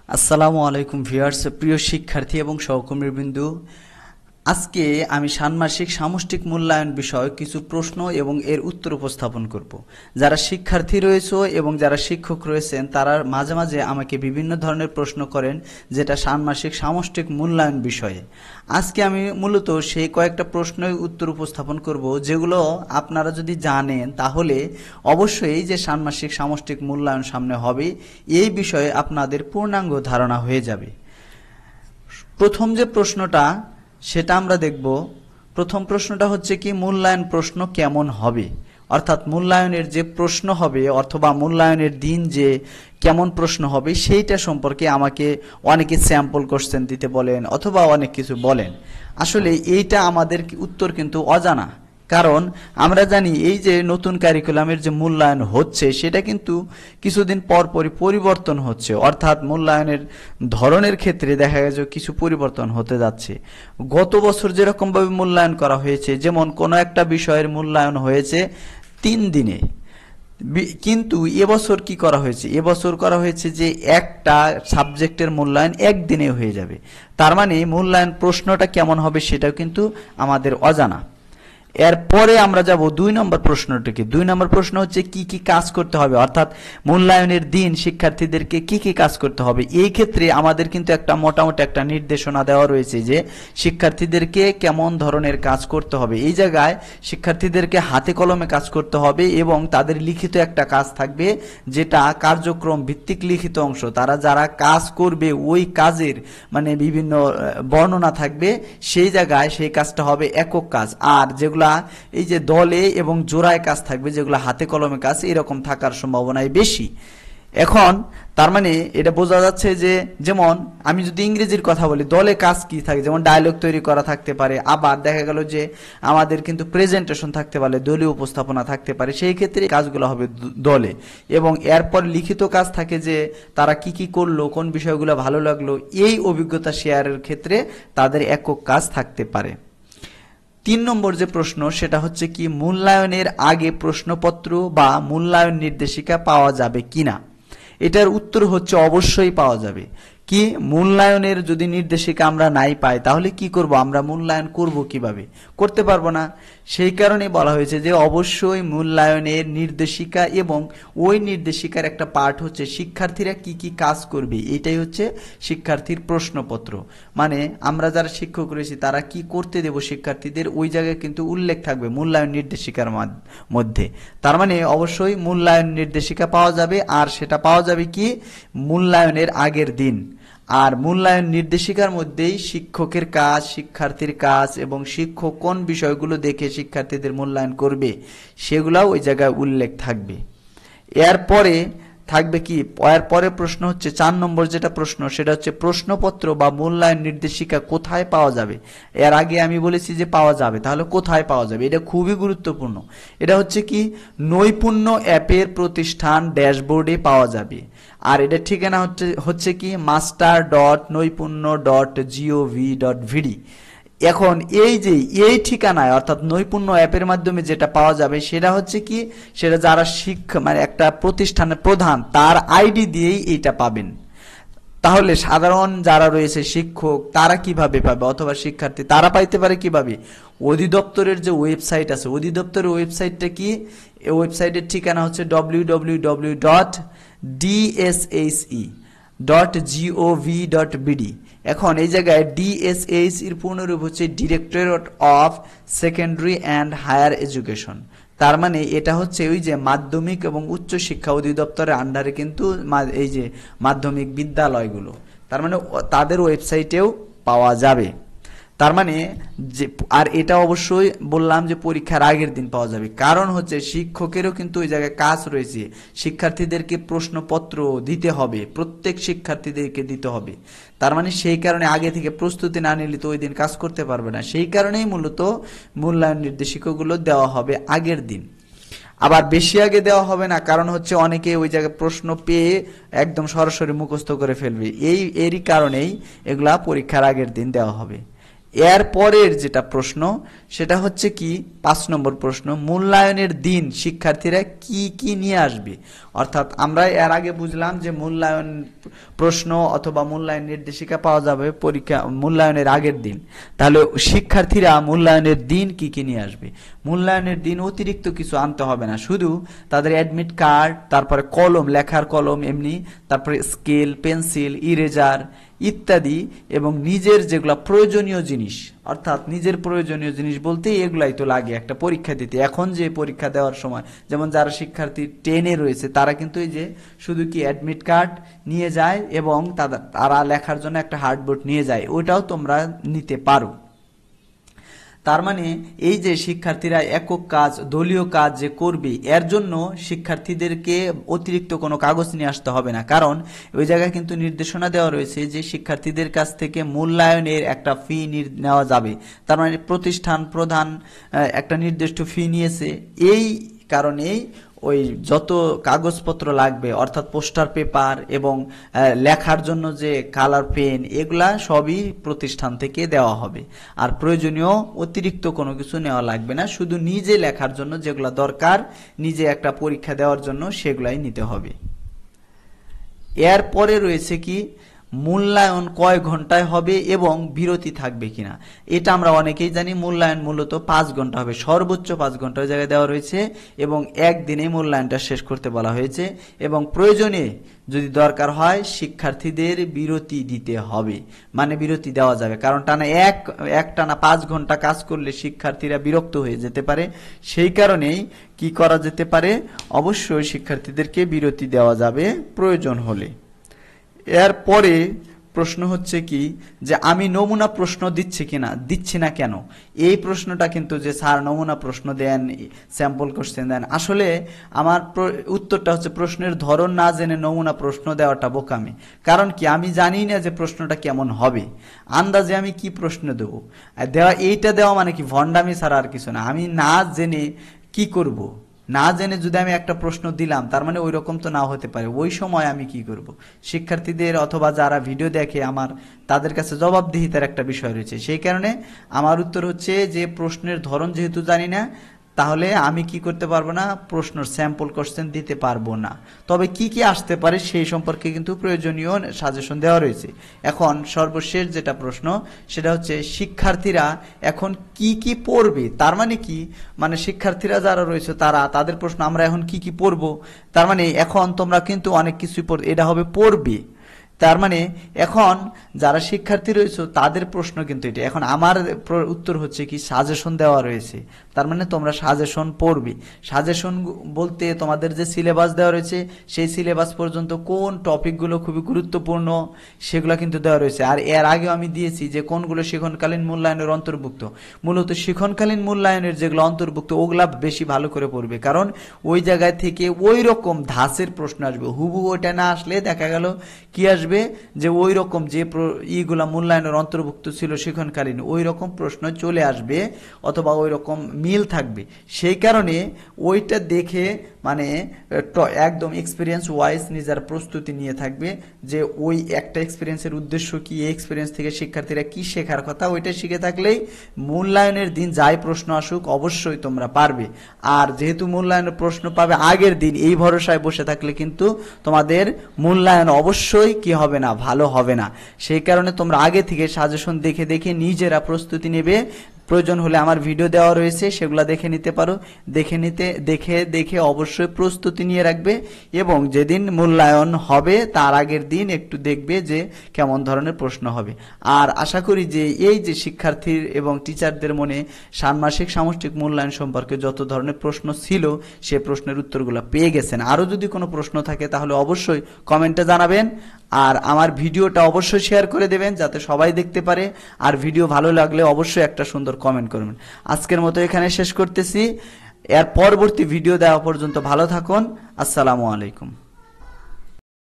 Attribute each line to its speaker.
Speaker 1: আসসালামু আলাইকুম ভিউয়ার্স, প্রিয় শিক্ষার্থী এবং সহকর্মীবৃন্দ। আজকে আমি ষান্মাসিক সামষ্টিক মূল্যায়ন বিষয়ে কিছু প্রশ্ন এবং এর উত্তর উপস্থাপন করব। যারা শিক্ষার্থী রয়েছে এবং যারা শিক্ষক রয়েছেন তারা মাঝে মাঝে আমাকে বিভিন্ন ধরনের প্রশ্ন করেন, যেটা ষান্মাসিক সামষ্টিক মূল্যায়ন বিষয়ে। আজকে আমি মূলত সেই কয়েকটা প্রশ্নের উত্তর উপস্থাপন করব, যেগুলো আপনারা যদি জানেন তাহলে অবশ্যই যে ষান্মাসিক সামষ্টিক মূল্যায়ন সামনে হবে এই বিষয়ে আপনাদের পূর্ণাঙ্গ ধারণা হয়ে যাবে। প্রথম যে প্রশ্নটা সেটা আমরা দেখব। প্রথম প্রশ্নটা হচ্ছে কি, মূল্যায়ন প্রশ্ন কেমন হবে, অর্থাৎ মূল্যায়নের যে প্রশ্ন হবে অথবা মূল্যায়নের দিন যে কেমন প্রশ্ন হবে সেইটা সম্পর্কে আমাকে অনেকে স্যাম্পল কোশ্চেন দিতে বলেন অথবা অনেক কিছু বলেন। আসলে এইটা আমাদের উত্তর কিন্তু অজানা, কারণ আমরা জানি এই যে নতুন কারিকুলামের যে মূল্যায়ন হচ্ছে সেটা কিন্তু কিছুদিন পর পরই পরিবর্তন হচ্ছে, অর্থাৎ মূল্যায়নের ধরনের ক্ষেত্রে দেখা গেছে কিছু পরিবর্তন হতে যাচ্ছে। গত বছর যেরকমভাবে মূল্যায়ন করা হয়েছে, যেমন কোনো একটা বিষয়ের মূল্যায়ন হয়েছে 3 দিনে, কিন্তু এবছর কি করা হয়েছে, এবছর করা হয়েছে যে একটা সাবজেক্টের মূল্যায়ন একদিনে হয়ে যাবে। তার মানে মূল্যায়ন প্রশ্নটা কেমন হবে সেটাও কিন্তু আমাদের অজানা। এরপরে আমরা যাব 2 নম্বর প্রশ্নটিকে। 2 নম্বর প্রশ্ন হচ্ছে কি কি কাজ করতে হবে, অর্থাৎ মূল্যায়নের দিন শিক্ষার্থীদেরকে কি কি কাজ করতে হবে। এই ক্ষেত্রে আমাদের কিন্তু একটা মোটামুটি একটা নির্দেশনা দেওয়া রয়েছে যে শিক্ষার্থীদেরকে কেমন ধরনের কাজ করতে হবে। এই জায়গায় শিক্ষার্থীদেরকে হাতে কলমে কাজ করতে হবে এবং তাদের লিখিত একটা কাজ থাকবে, যেটা কার্যক্রম ভিত্তিক লিখিত অংশ। তারা যারা কাজ করবে ওই কাজের মানে বিভিন্ন বর্ণনা থাকবে, সেই জায়গায় সেই কাজটা হবে একক কাজ। আর যেগুলা এই যে দলে এবং জোড়ায় কাজ থাকবে, যেগুলো হাতে কলমে কাজ, এরকম থাকার সম্ভাবনাই বেশি। এখন তার মানে এটা বোঝা যাচ্ছে যে, যেমন আমি যদি ইংরেজির কথা বলি, দলে কাজ কি থাকে, যেমন ডায়লগ তৈরি করা থাকতে পারে, আবার দেখা গেল যে আমাদের কিন্তু প্রেজেন্টেশন থাকতে পারে, দলীয় উপস্থাপনা থাকতে পারে, সেই ক্ষেত্রে কাজগুলো হবে দলে। এবং এরপর লিখিত কাজ থাকে যে তারা কি কি করলো, কোন বিষয়গুলো ভালো লাগলো, এই অভিজ্ঞতা শেয়ারের ক্ষেত্রে তাদের একক কাজ থাকতে পারে। 3 নম্বর যে প্রশ্ন সেটা হচ্ছে কি, মূল্যায়নের আগে প্রশ্নপত্র বা মূল্যায়ন নির্দেশিকা পাওয়া যাবে কিনা। এটার উত্তর হচ্ছে অবশ্যই পাওয়া যাবে। কি, মূল্যায়নের যদি নির্দেশিকা আমরা নাই পাই তাহলে কি করব, আমরা মূল্যায়ন করব কিভাবে, করতে পারবো না। সেই কারণে বলা হয়েছে যে অবশ্যই মূল্যায়নের নির্দেশিকা এবং ওই নির্দেশিকার একটা পার্ট হচ্ছে শিক্ষার্থীরা কি কি কাজ করবে, এটাই হচ্ছে শিক্ষার্থীর প্রশ্নপত্র। মানে আমরা যারা শিক্ষক রয়েছি তারা কি করতে দেব শিক্ষার্থীদের, ওই জায়গায় কিন্তু উল্লেখ থাকবে মূল্যায়ন নির্দেশিকার মধ্যে। তার মানে অবশ্যই মূল্যায়ন নির্দেশিকা পাওয়া যাবে, আর সেটা পাওয়া যাবে কি, মূল্যায়নের আগের দিন। আর মূল্যায়ন নির্দেশিকার মধ্যেই শিক্ষকের কাজ, শিক্ষার্থীর কাজ এবং শিক্ষক কোন বিষয়গুলো দেখে শিক্ষার্থীদের মূল্যায়ন করবে সেগুলাও ওই জায়গায় উল্লেখ থাকবে। এরপরে থাকবে কি, এরপরে প্রশ্ন হচ্ছে 4 নম্বর যেটা প্রশ্ন সেটা হচ্ছে প্রশ্নপত্র বা মূল্যায়ন নির্দেশিকা কোথায় পাওয়া যাবে। এর আগে আমি বলেছি যে পাওয়া যাবে, তাহলে কোথায় পাওয়া যাবে, এটা খুবই গুরুত্বপূর্ণ। এটা হচ্ছে কি, নৈপুণ্য অ্যাপের প্রতিষ্ঠান ড্যাশবোর্ডে পাওয়া যাবে। আর এটা ঠিকানা হচ্ছে কি master.নৈপুণ্য.gov.vd। এখন এই যে এই ঠিকানায় অর্থাৎ নৈপুণ্য অ্যাপের মাধ্যমে যেটা পাওয়া যাবে সেটা হচ্ছে কি, সেটা যারা মানে একটা প্রতিষ্ঠানের প্রধান তার আইডি দিয়েই এইটা পাবেন। তাহলে সাধারণ যারা রয়েছে শিক্ষক তারা কিভাবে পাবে, অথবা শিক্ষার্থী তারা পাইতে পারে কিভাবে, অধিদপ্তরের যে ওয়েবসাইট আছে, অধিদপ্তরের ওয়েবসাইটটা কি, এই ওয়েবসাইটের ঠিকানা হচ্ছে www.dsse.gov.bd। এখন এই জায়গায় ডিএসএইচ এর পূর্ণরূপ হচ্ছে directorate of secondary and higher education. তার মানে এটা হচ্ছে ওই যে মাধ্যমিক এবং উচ্চ শিক্ষা অধিদপ্তরের আন্ডারে কিন্তু এই যে মাধ্যমিক বিদ্যালয়গুলো, তার মানে তাদের ওয়েবসাইটেও পাওয়া যাবে। তার মানে যে, আর এটা অবশ্যই বললাম যে পরীক্ষার আগের দিন পাওয়া যাবে, কারণ হচ্ছে শিক্ষকেরও কিন্তু ওই জায়গায় কাজ রয়েছে, শিক্ষার্থীদেরকে প্রশ্নপত্র দিতে হবে, প্রত্যেক শিক্ষার্থীদেরকে দিতে হবে। তার মানে সেই কারণে আগে থেকে প্রস্তুতি না নিলে তো ওই দিন কাজ করতে পারবে না। সেই কারণেই মূলত মূল্যায়ন নির্দেশিকাগুলো দেওয়া হবে আগের দিন। আবার বেশি আগে দেওয়া হবে না, কারণ হচ্ছে অনেকে ওই জায়গায় প্রশ্ন পেয়ে একদম সরাসরি মুখস্থ করে ফেলবে, এরই কারণেই এগুলা পরীক্ষার আগের দিন দেওয়া হবে। এর পরের যেটা প্রশ্ন সেটা হচ্ছে কি 5 নম্বর প্রশ্ন, মূল্যায়নের দিন শিক্ষার্থীরা কি কি নিয়ে আসবে। অর্থাৎ আমরা এর আগে বুঝলাম যে মূল্যায়ন প্রশ্ন অথবা মূল্যায়ন নির্দেশিকা পাওয়া যাবে পরীক্ষা মূল্যায়নের আগের দিন। তাহলে শিক্ষার্থীরা মূল্যায়নের দিন কি কি নিয়ে আসবে। মূল্যায়নের দিন অতিরিক্ত কিছু আনতে হবে না, শুধু তাদের অ্যাডমিট কার্ড, তারপরে কলম, লেখার কলম এমনি, তারপরে স্কেল, পেন্সিল, ইরেজার ইত্যাদি, এবং নিজের যেগুলা প্রয়োজনীয় জিনিস, অর্থাৎ নিজের প্রয়োজনীয় জিনিস বলতে এগুলাই তো লাগে একটা পরীক্ষা দিতে। এখন যে পরীক্ষা দেওয়ার সময় যেমন যারা শিক্ষার্থী 10-এ রয়েছে তারা কিন্তু এই যে শুধু কি অ্যাডমিট কার্ড নিয়ে যায় এবং তারা লেখার জন্য একটা হার্ডবোর্ড নিয়ে যায়, ওইটাও তোমরা নিতে পারো। তার মানে এই যে শিক্ষার্থীরা একক কাজ, দলীয় কাজ যে করবে, এর জন্য শিক্ষার্থীদেরকে অতিরিক্ত কোনো কাগজ নিয়ে আসতে হবে না, কারণ ওই জায়গায় কিন্তু নির্দেশনা দেওয়া রয়েছে যে শিক্ষার্থীদের কাছ থেকে মূল্যায়নের একটা ফি নেওয়া যাবে। তার মানে প্রতিষ্ঠান প্রধান একটা নির্দিষ্ট ফি নিয়েছে, এই কারণেই ওই যত কাগজপত্র লাগবে অর্থাৎ পোস্টার পেপার এবং লেখার জন্য যে কালার পেন, এগুলা সবই প্রতিষ্ঠান থেকে দেওয়া হবে। আর প্রয়োজনীয় অতিরিক্ত কোনো কিছু নেওয়া লাগবে না, শুধু নিজে লেখার জন্য যেগুলা দরকার, নিজে একটা পরীক্ষা দেওয়ার জন্য সেগুলাই নিতে হবে। এর পরে রয়েছে কি মূল্যায়ন কয় ঘন্টায় হবে এবং বিরতি থাকবে কিনা। এটা আমরা অনেকেই জানি, মূল্যায়ন মূলত 5 ঘন্টা হবে, সর্বোচ্চ 5 ঘন্টার জায়গায় দেওয়া রয়েছে, এবং একদিনে মূল্যায়নটা শেষ করতে বলা হয়েছে, এবং প্রয়োজনে যদি দরকার হয় শিক্ষার্থীদের বিরতি দিতে হবে, মানে বিরতি দেওয়া যাবে, কারণ টানা 5 ঘন্টা কাজ করলে শিক্ষার্থীরা বিরক্ত হয়ে যেতে পারে। সেই কারণেই কি করা যেতে পারে, অবশ্যই শিক্ষার্থীদেরকে বিরতি দেওয়া যাবে প্রয়োজন হলে। এরপরে প্রশ্ন হচ্ছে কি যে আমি নমুনা প্রশ্ন দিচ্ছি না কেন। এই প্রশ্নটা কিন্তু যে স্যার নমুনা প্রশ্ন দেন, স্যাম্পল কোশ্চেন দেন, আসলে আমার উত্তরটা হচ্ছে প্রশ্নের ধরন না জেনে নমুনা প্রশ্ন দেওয়াটা বোকামি। কারণ কি আমি জানি না যে প্রশ্নটা কেমন হবে, আন্দাজে আমি কি প্রশ্ন দেবো, এইটা দেওয়া মানে কি ভণ্ডামি ছাড়া আর কিছু না। আমি না জেনে কি করব, না জেনে যদি আমি একটা প্রশ্ন দিলাম তার মানে ওই রকম তো নাও হতে পারে, ওই সময় আমি কি করব। শিক্ষার্থীদের অথবা যারা ভিডিও দেখে তাদের কাছে জবাবদিহিতার একটা বিষয় রয়েছে। সেই কারণে আমার উত্তর হচ্ছে যে প্রশ্নের ধরন যেহেতু জানি না, তাহলে আমি কি করতে পারবো না, প্রশ্নের স্যাম্পল কোশ্চেন দিতে পারবো না। তবে কি কি আসতে পারে সেই সম্পর্কে কিন্তু প্রয়োজনীয় সাজেশন দেওয়া রয়েছে। এখন সর্বশেষ যেটা প্রশ্ন সেটা হচ্ছে শিক্ষার্থীরা এখন কি কি পড়বে। তার মানে কি, মানে শিক্ষার্থীরা যারা রয়েছে তাদের প্রশ্ন আমরা এখন কি কি পড়বো, তার মানে এখন তোমরা কিন্তু অনেক কিছুই এটা হবে পড়বে। তার মানে এখন যারা শিক্ষার্থী রয়েছে তাদের প্রশ্ন কিন্তু এটা। এখন আমার উত্তর হচ্ছে কি সাজেশন দেওয়া রয়েছে, তার মানে তোমরা সাজেশন পড়বে। সাজেশন বলতে তোমাদের যে সিলেবাস দেওয়া রয়েছে সেই সিলেবাস পর্যন্ত কোন টপিকগুলো খুবই গুরুত্বপূর্ণ সেগুলো কিন্তু দেওয়া রয়েছে। আর এর আগেও আমি দিয়েছি যে কোনগুলো শিক্ষণকালীন মূল্যায়নের অন্তর্ভুক্ত। মূলত শিক্ষণকালীন মূল্যায়নের যেগুলো অন্তর্ভুক্ত ওগুলা বেশি ভালো করে পড়বে, কারণ ওই জায়গায় থেকে ওই রকম ধাঁচের প্রশ্ন আসবে। হুবহু ওইটা না আসলে দেখা গেল কি আসবে, যে ওই রকম যে ইগুলা মূল্যায়নের অন্তর্ভুক্ত ছিল শিক্ষণকালীন ওই রকম প্রশ্ন চলে আসবে অথবা ওই রকম মিল থাকবে। সেই কারণে ওইটা দেখে মানে একদম এক্সপিরিয়েন্স ওয়াইজ নিজের প্রস্তুতি নিয়ে থাকবে যে ওই একটা এক্সপিরিয়েন্সের উদ্দেশ্য কি, এই এক্সপিরিয়েন্স থেকে শিক্ষার্থীরা কি শেখার কথা, ওইটা শিখে থাকলেই মূল্যায়নের দিন যাই প্রশ্ন আসুক অবশ্যই তোমরা পারবে। আর যেহেতু মূল্যায়নের প্রশ্ন পাবে আগের দিন, এই ভরসায় বসে থাকলে কিন্তু তোমাদের মূল্যায়ন অবশ্যই কি হবে না, ভালো হবে না। সেই কারণে তোমরা আগে থেকে সাজেশন দেখে দেখে নিজেরা প্রস্তুতি নেবে। প্রয়োজন হলে আমার ভিডিও দেওয়া রয়েছে সেগুলো দেখে নিতে পারো, দেখে অবশ্যই প্রস্তুতি নিয়ে রাখবে, এবং যেদিন মূল্যায়ন হবে তার আগের দিন একটু দেখবে যে কেমন ধরনের প্রশ্ন হবে। আর আশা করি যে এই যে শিক্ষার্থীর এবং টিচারদের মনে ষান্মাসিক সামষ্টিক মূল্যায়ন সম্পর্কে যত ধরনের প্রশ্ন ছিল সে প্রশ্নের উত্তরগুলো পেয়ে গেছেন। আরও যদি কোনো প্রশ্ন থাকে তাহলে অবশ্যই কমেন্টে জানাবেন, আর আমার ভিডিওটা অবশ্যই শেয়ার করে দেবেন যাতে সবাই দেখতে পারে। আর ভিডিও ভালো লাগলে অবশ্যই একটা সুন্দর কমেন্ট করবেন। আজকের মতো এখানে শেষ করতেছি, এর পরবর্তী ভিডিও দেওয়া পর্যন্ত ভালো থাকুন। আসসালামু আলাইকুম।